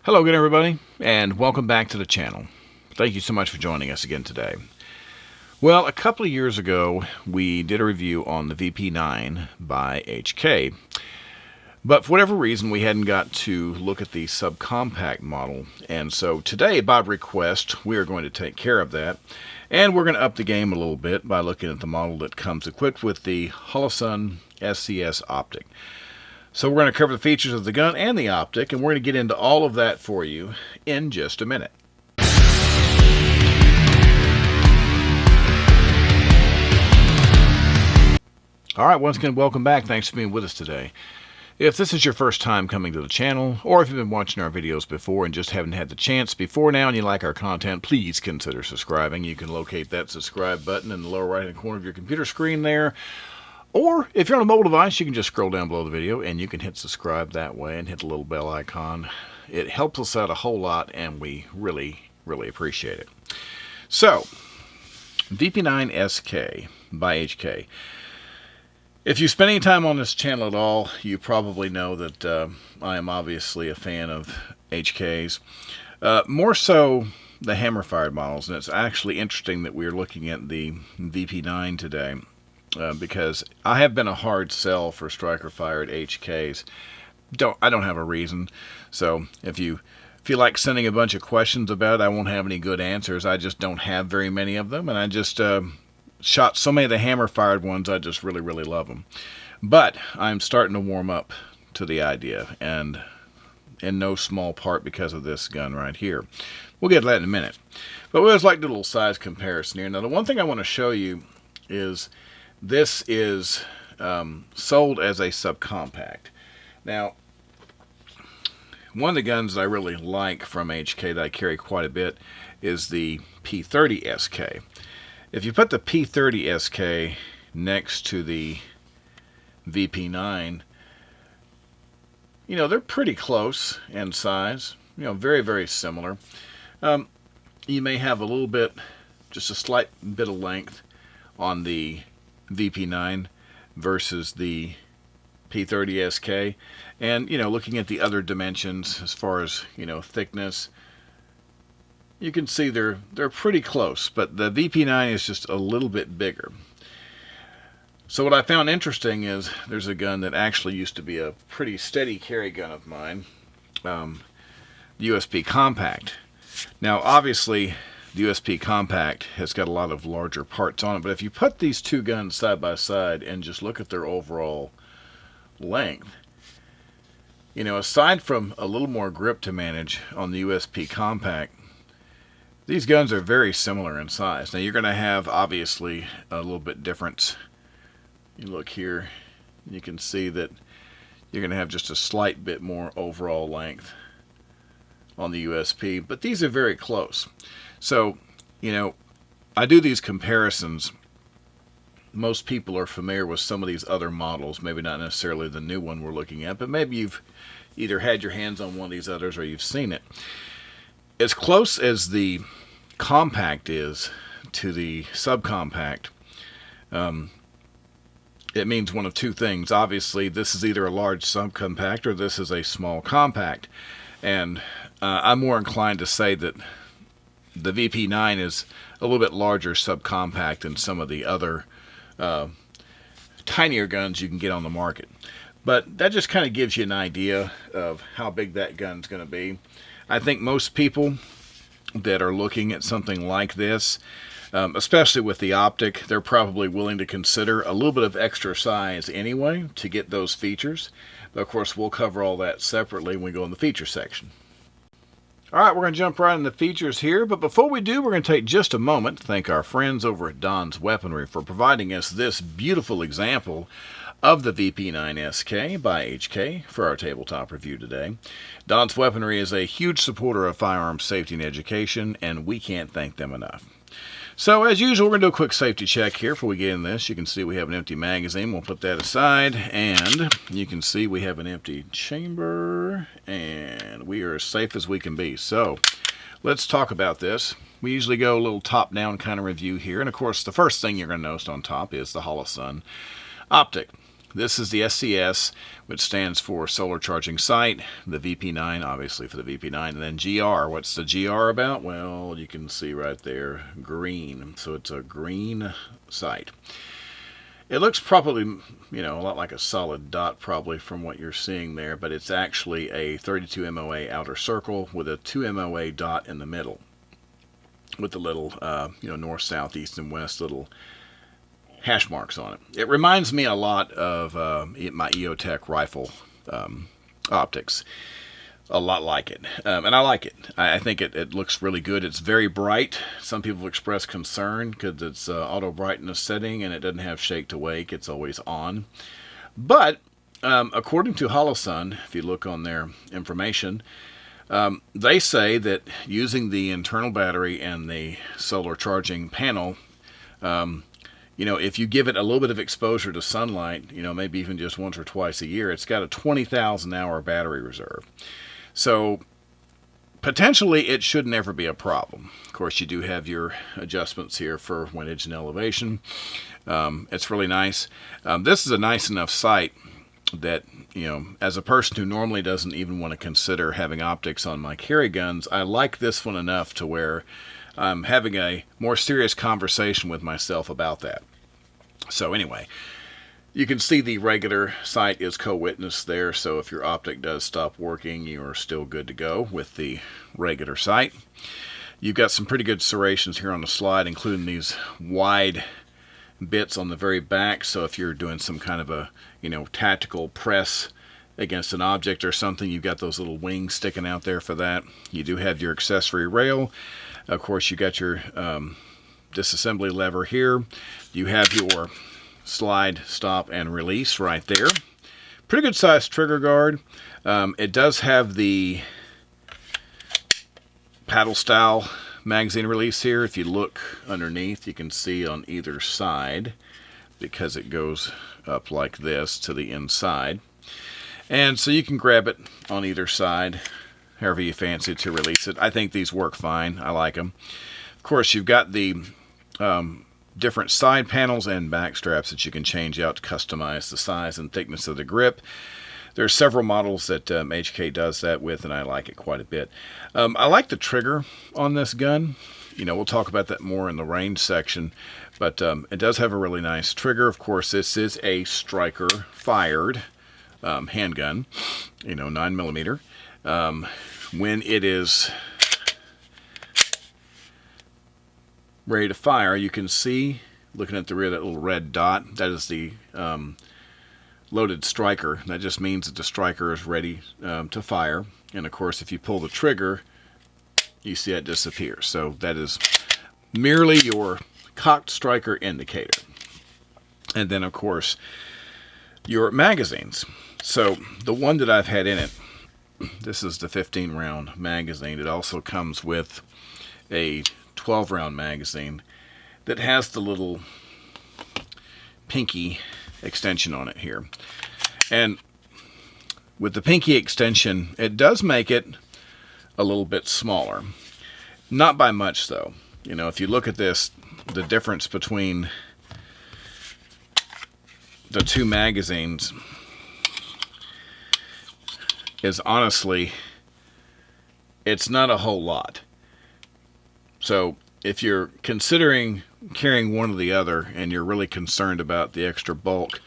Hello again, everybody, and welcome back to the channel. Thank you so much for joining us again today. Well, a couple of years ago, we did a review on the VP9 by HK, but for whatever reason, we hadn't got to look at the subcompact model, and so today, by request, we are going to take care of that, and we're going to up the game a little bit by looking at the model that comes equipped with the Holosun SCS optic. So we're going to cover the features of the gun and the optic, and we're going to get into all of that for you in just a minute. Alright, once again, welcome back. Thanks for being with us today. If this is your first time coming to the channel, or if you've been watching our videos before and just haven't had the chance before now and you like our content, please consider subscribing. You can locate that subscribe button in the lower right-hand corner of your computer screen there. Or, if you're on a mobile device, you can just scroll down below the video and you can hit subscribe that way and hit the little bell icon. It helps us out a whole lot and we really appreciate it. So, VP9 SK by HK. If you spend any time on this channel at all, you probably know that I am obviously a fan of HKs. More so the hammer-fired models, and it's actually interesting that we're looking at the VP9 today. Because I have been a hard sell for striker-fired HKs. I don't have a reason. So if you feel like sending a bunch of questions about it, I won't have any good answers. I just don't have very many of them, and I just shot so many of the hammer-fired ones. I just really love them. But I'm starting to warm up to the idea, and in no small part because of this gun right here. We'll get to that in a minute. But we always like to do a little size comparison here. Now, the one thing I want to show you is this is sold as a subcompact. Now, one of the guns that I really like from HK that I carry quite a bit is the P30 SK. If you put the P30 SK next to the VP9, you know, they're pretty close in size. You know, very similar. You may have a little bit, just a slight bit of length on the VP9 versus the P30 SK, and you know, looking at the other dimensions as far as, you know, thickness, you can see they're pretty close, but the VP9 is just a little bit bigger. So what I found interesting is there's a gun that actually used to be a pretty steady carry gun of mine, USP Compact. Now obviously the USP Compact has got a lot of larger parts on it, but if you put these two guns side by side and just look at their overall length, you know, aside from a little more grip to manage on the USP Compact, these guns are very similar in size. Now you're going to have obviously a little bit difference. You look here, you can see that you're going to have just a slight bit more overall length on the USP, but these are very close. So, you know, I do these comparisons. Most people are familiar with some of these other models, maybe not necessarily the new one we're looking at, but maybe you've either had your hands on one of these others or you've seen it. As close as the compact is to the subcompact, it means one of two things. Obviously, this is either a large subcompact or this is a small compact. And I'm more inclined to say that the VP9 is a little bit larger subcompact than some of the other tinier guns you can get on the market. But that just kind of gives you an idea of how big that gun's going to be. I think most people that are looking at something like this, especially with the optic, they're probably willing to consider a little bit of extra size anyway to get those features. But of course, we'll cover all that separately when we go in the feature section. Alright, we're going to jump right into the features here, but before we do, we're going to take just a moment to thank our friends over at Don's Weaponry for providing us this beautiful example of the VP9 SK by HK for our tabletop review today. Don's Weaponry is a huge supporter of firearms safety and education, and we can't thank them enough. So, as usual, we're going to do a quick safety check here before we get in this. You can see we have an empty magazine. We'll put that aside. And you can see we have an empty chamber. And we are as safe as we can be. So, let's talk about this. We usually go a little top-down kind of review here. And, of course, the first thing you're going to notice on top is the Holosun optic. This is the SCS, which stands for Solar Charging Sight, the VP9, obviously for the VP9, and then GR. What's the GR about? Well, you can see right there, green. So it's a green sight. It looks probably, a lot like a solid dot probably from what you're seeing there, but it's actually a 32 MOA outer circle with a 2 MOA dot in the middle with the little, north, south, east, and west little hash marks on it. It reminds me a lot of my EOTech rifle optics. A lot like it. And I like it. I think it looks really good. It's very bright. Some people express concern because it's auto brightness setting and it doesn't have shake to wake. It's always on. But according to Holosun, if you look on their information, they say that using the internal battery and the solar charging panel, if you give it a little bit of exposure to sunlight, maybe even just once or twice a year, it's got a 20,000 hour battery reserve. So potentially it should never be a problem. Of course, you do have your adjustments here for windage and elevation. It's really nice. This is a nice enough sight that, as a person who normally doesn't even want to consider having optics on my carry guns, I like this one enough to where I'm having a more serious conversation with myself about that. So anyway, you can see the regular sight is co-witness there, so if your optic does stop working, you are still good to go with the regular sight. You've got some pretty good serrations here on the slide, including these wide bits on the very back, so if you're doing some kind of a, tactical press against an object or something, you've got those little wings sticking out there for that. You do have your accessory rail. Of course, you got your disassembly lever here. You have your slide, stop, and release right there. Pretty good sized trigger guard. It does have the paddle style magazine release here. If you look underneath, you can see on either side, because it goes up like this to the inside. And so you can grab it on either side, however you fancy to release it. I think these work fine. I like them. Of course, you've got the different side panels and back straps that you can change out to customize the size and thickness of the grip. There are several models that HK does that with, and I like it quite a bit. I like the trigger on this gun. We'll talk about that more in the range section, but it does have a really nice trigger. Of course, this is a striker fired handgun, 9mm. When it is ready to fire, you can see, looking at the rear, that little red dot, that is the loaded striker. That just means that the striker is ready to fire. And of course, if you pull the trigger, you see it disappears. So that is merely your cocked striker indicator. And then of course, your magazines. So the one that I've had in it, this is the 15 round magazine. It also comes with a 12 round magazine that has the little pinky extension on it here. And with the pinky extension, it does make it a little bit smaller. Not by much though. If you look at this, the difference between the two magazines is honestly, it's not a whole lot. So if you're considering carrying one or the other and you're really concerned about the extra bulk,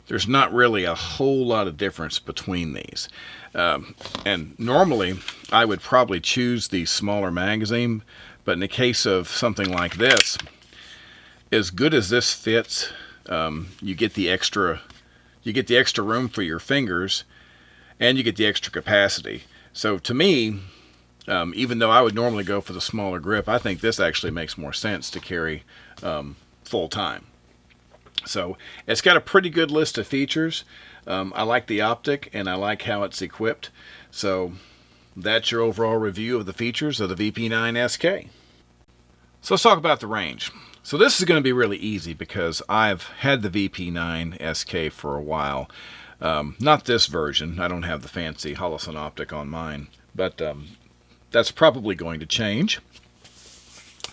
there's not really a whole lot of difference between these. And normally I would probably choose the smaller magazine, but in the case of something like this, as good as this fits, you get the extra room for your fingers, and you get the extra capacity. So to me, even though I would normally go for the smaller grip, I think this actually makes more sense to carry full time. So it's got a pretty good list of features. I like the optic and I like how it's equipped. So that's your overall review of the features of the VP9 SK. So let's talk about the range. So this is going to be really easy because I've had the VP9 SK for a while. Not this version. I don't have the fancy Holosun optic on mine, but that's probably going to change.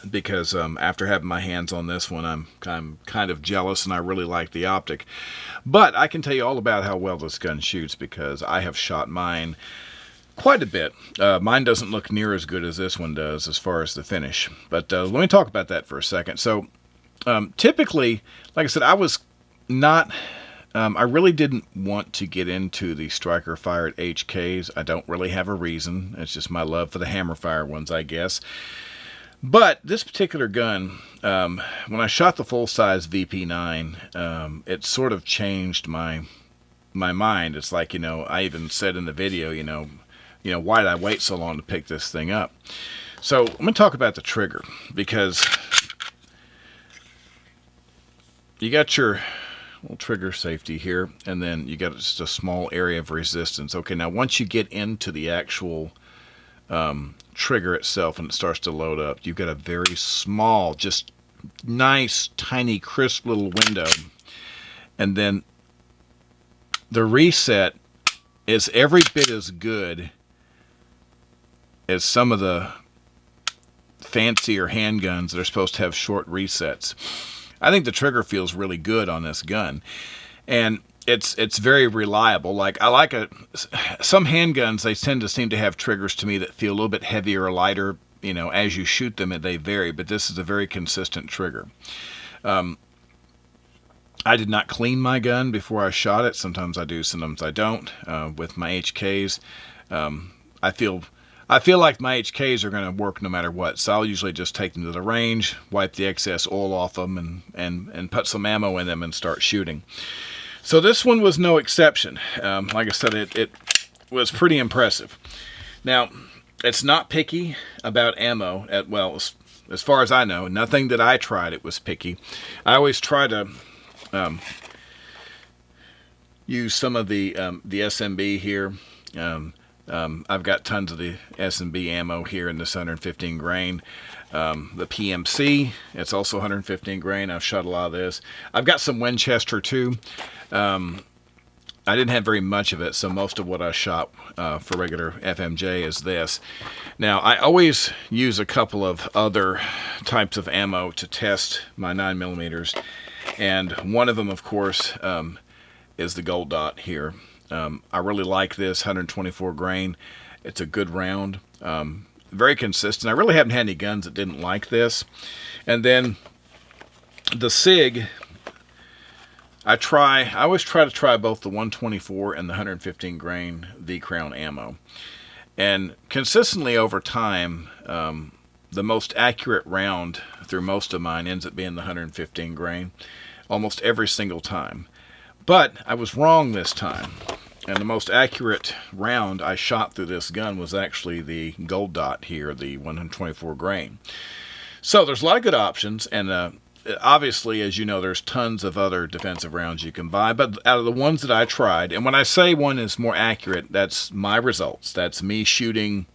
because after having my hands on this one, I'm kind of jealous, and I really like the optic. But I can tell you all about how well this gun shoots, because I have shot mine quite a bit. Mine doesn't look near as good as this one does as far as the finish. But let me talk about that for a second. So typically, like I said, I was not... I really didn't want to get into the striker fired HKs. I don't really have a reason. It's just my love for the hammer fire ones, I guess. But this particular gun, when I shot the full-size VP9, it sort of changed my mind. It's like, I even said in the video, why did I wait so long to pick this thing up? So I'm going to talk about the trigger, because you got your little trigger safety here, and then you got just a small area of resistance. Okay, now once you get into the actual trigger itself and it starts to load up, you've got a very small, just nice, tiny, crisp little window. And then the reset is every bit as good as some of the fancier handguns that are supposed to have short resets. I think the trigger feels really good on this gun, and it's very reliable. Like, I like some handguns, they tend to seem to have triggers to me that feel a little bit heavier or lighter. As you shoot them, they vary, but this is a very consistent trigger. I did not clean my gun before I shot it. Sometimes I do, sometimes I don't. With my HKs, I feel like my HKs are going to work no matter what, so I'll usually just take them to the range, wipe the excess oil off them, and put some ammo in them and start shooting. So this one was no exception. Like I said, it was pretty impressive. Now, it's not picky about ammo. Well, as far as I know, nothing that I tried it was picky. I always try to use some of the SMB here. I've got tons of the SMB ammo here in this 115 grain. The PMC, it's also 115 grain. I've shot a lot of this. I've got some Winchester too. I didn't have very much of it, so most of what I shot for regular FMJ is this. Now, I always use a couple of other types of ammo to test my 9mm, and one of them, of course, is the Gold Dot here. I really like this 124 grain. It's a good round, very consistent. I really haven't had any guns that didn't like this. And then the SIG, I always try to try both the 124 and the 115 grain V-Crown ammo. And consistently over time, the most accurate round through most of mine ends up being the 115 grain, almost every single time. But I was wrong this time, and the most accurate round I shot through this gun was actually the Gold Dot here, the 124 grain. So there's a lot of good options, and obviously, as you know, there's tons of other defensive rounds you can buy, but out of the ones that I tried, and when I say one is more accurate, that's my results. That's me shooting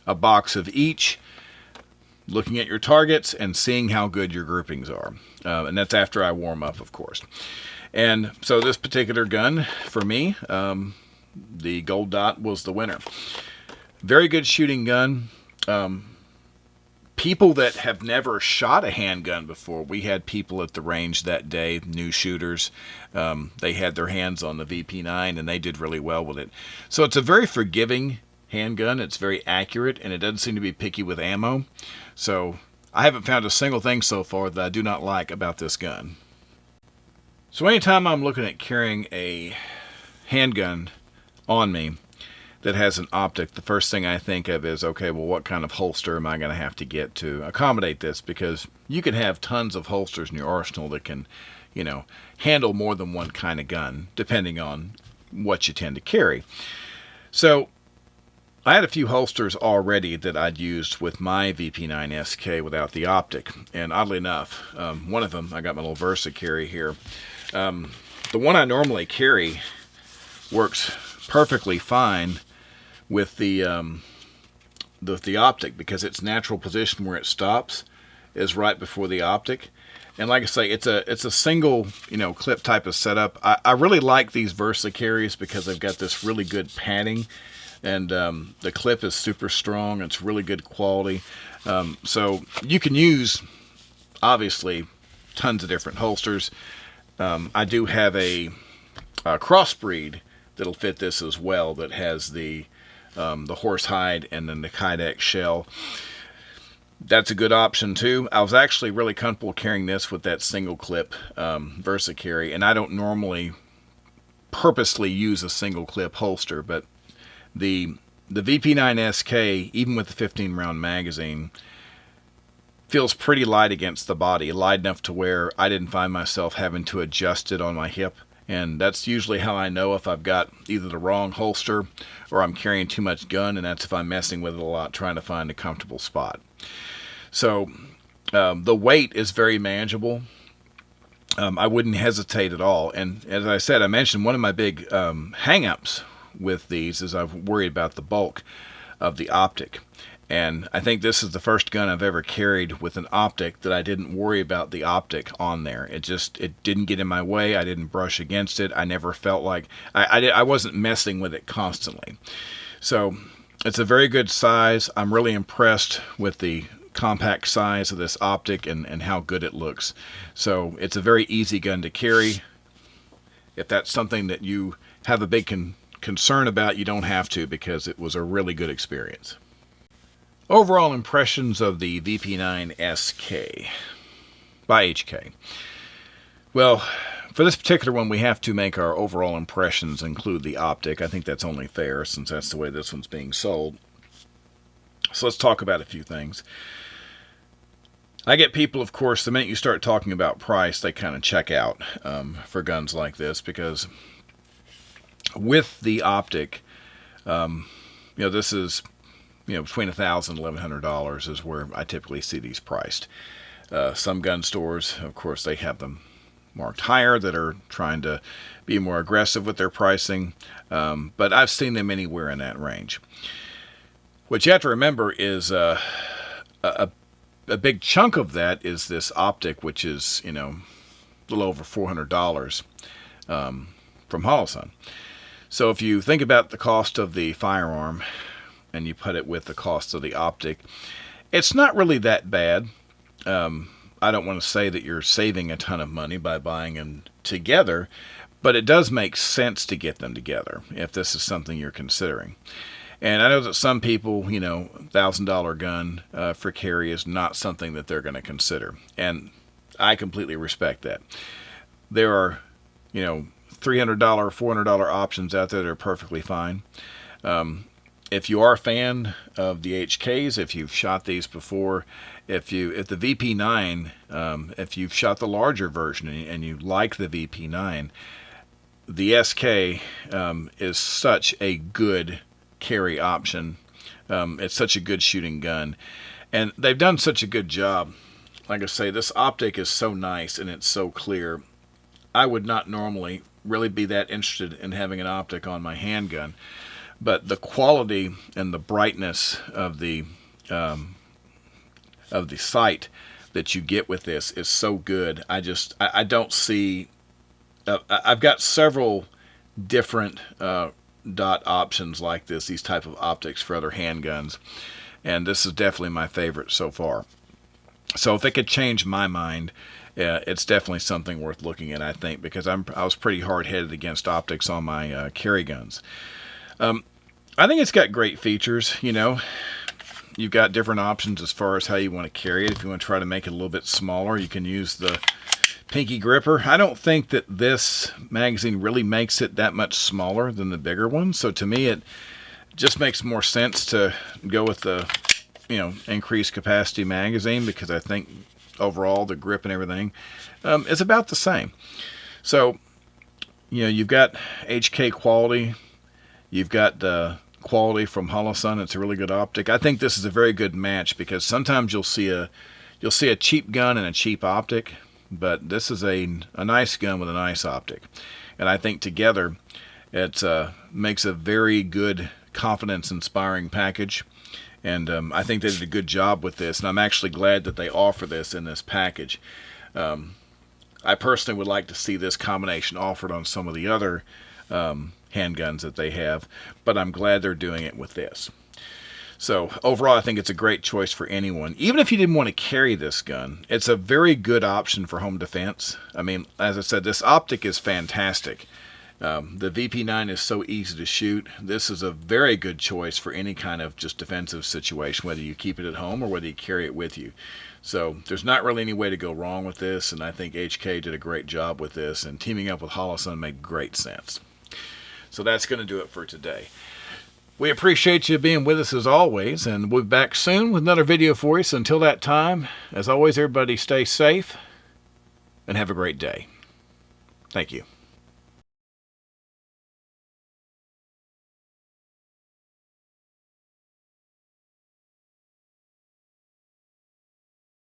a box of each, looking at your targets, and seeing how good your groupings are. And that's after I warm up, of course. And so this particular gun, for me, the Gold Dot was the winner. Very good shooting gun. People that have never shot a handgun before, we had people at the range that day, new shooters. They had their hands on the VP9, and they did really well with it. So it's a very forgiving handgun. It's very accurate, and it doesn't seem to be picky with ammo. So I haven't found a single thing so far that I do not like about this gun. So anytime I'm looking at carrying a handgun on me that has an optic, the first thing I think of is, okay, well, what kind of holster am I going to have to get to accommodate this? Because you can have tons of holsters in your arsenal that can, handle more than one kind of gun, depending on what you tend to carry. So I had a few holsters already that I'd used with my VP9 SK without the optic. And oddly enough, one of them, I got my little Versa carry here. The one I normally carry works perfectly fine with the optic, because its natural position where it stops is right before the optic. And like I say, it's a single clip type of setup. I really like these Versa carries because they've got this really good padding, and the clip is super strong. It's really good quality. So you can use, obviously, tons of different holsters. I do have a crossbreed that'll fit this as well, that has the horsehide and then the Kydex shell. That's a good option too. I was actually really comfortable carrying this with that single clip Versa carry, and I don't normally purposely use a single clip holster, but the VP9 SK, even with the 15 round magazine, feels pretty light against the body, light enough to where I didn't find myself having to adjust it on my hip. And that's usually how I know if I've got either the wrong holster or I'm carrying too much gun, and that's if I'm messing with it a lot, trying to find a comfortable spot. So the weight is very manageable. I wouldn't hesitate at all. And as I said, I mentioned one of my big hang-ups with these is I've worried about the bulk of the optic. And I think this is the first gun I've ever carried with an optic that I didn't worry about the optic on there. It didn't get in my way. I didn't brush against it. I never felt like I wasn't messing with it constantly. So it's a very good size. I'm really impressed with the compact size of this optic and how good it looks. So it's a very easy gun to carry. If that's something that you have a big concern about, you don't have to, because it was a really good experience. Overall impressions of the VP9 SK by HK. Well, for this particular one, we have to make our overall impressions include the optic. I think that's only fair, since that's the way this one's being sold. So let's talk about a few things. I get people, of course, the minute you start talking about price, they kind of check out for guns like this, because with the optic, this is between $1,000 and $1,100 is where I typically see these priced. Some gun stores, of course, they have them marked higher, that are trying to be more aggressive with their pricing, but I've seen them anywhere in that range. What you have to remember is a big chunk of that is this optic, which is a little over $400 from Holosun. So if you think about the cost of the firearm and you put it with the cost of the optic, it's not really that bad. I don't want to say that you're saving a ton of money by buying them together, but it does make sense to get them together if this is something you're considering. And I know that some people, $1,000 gun for carry is not something that they're going to consider. And I completely respect that. There are, $300, $400 options out there that are perfectly fine. If you are a fan of the HKs, if you've shot these before, if the VP9, if you've shot the larger version and you like the VP9, the SK is such a good carry option. It's such a good shooting gun, and they've done such a good job. Like I say, this optic is so nice and it's so clear. I would not normally really be that interested in having an optic on my handgun, but the quality and the brightness of the sight that you get with this is so good. I don't see. I've got several different dot options like this, these type of optics for other handguns, and this is definitely my favorite so far. So if it could change my mind, it's definitely something worth looking at, I think, because I was pretty hard-headed against optics on my carry guns. I think it's got great features. You've got different options as far as how you want to carry it. If you want to try to make it a little bit smaller, you can use the pinky gripper. I don't think that this magazine really makes it that much smaller than the bigger one. So to me, it just makes more sense to go with the, increased capacity magazine, because I think overall the grip and everything is about the same. So, you've got HK quality. You've got the quality from Holosun. It's a really good optic. I think this is a very good match, because sometimes you'll see a cheap gun and a cheap optic, but this is a nice gun with a nice optic. And I think together it makes a very good, confidence-inspiring package. And I think they did a good job with this, and I'm actually glad that they offer this in this package. I personally would like to see this combination offered on some of the other handguns that they have, but I'm glad they're doing it with this. So overall, I think it's a great choice for anyone. Even if you didn't want to carry this gun, it's a very good option for home defense. I mean, as I said, this optic is fantastic. The VP9 is so easy to shoot. This is a very good choice for any kind of just defensive situation, whether you keep it at home or whether you carry it with you. So there's not really any way to go wrong with this, and I think HK did a great job with this, and teaming up with Holosun made great sense. So that's going to do it for today. We appreciate you being with us as always, and we'll be back soon with another video for you. So until that time, as always, everybody stay safe and have a great day. Thank you.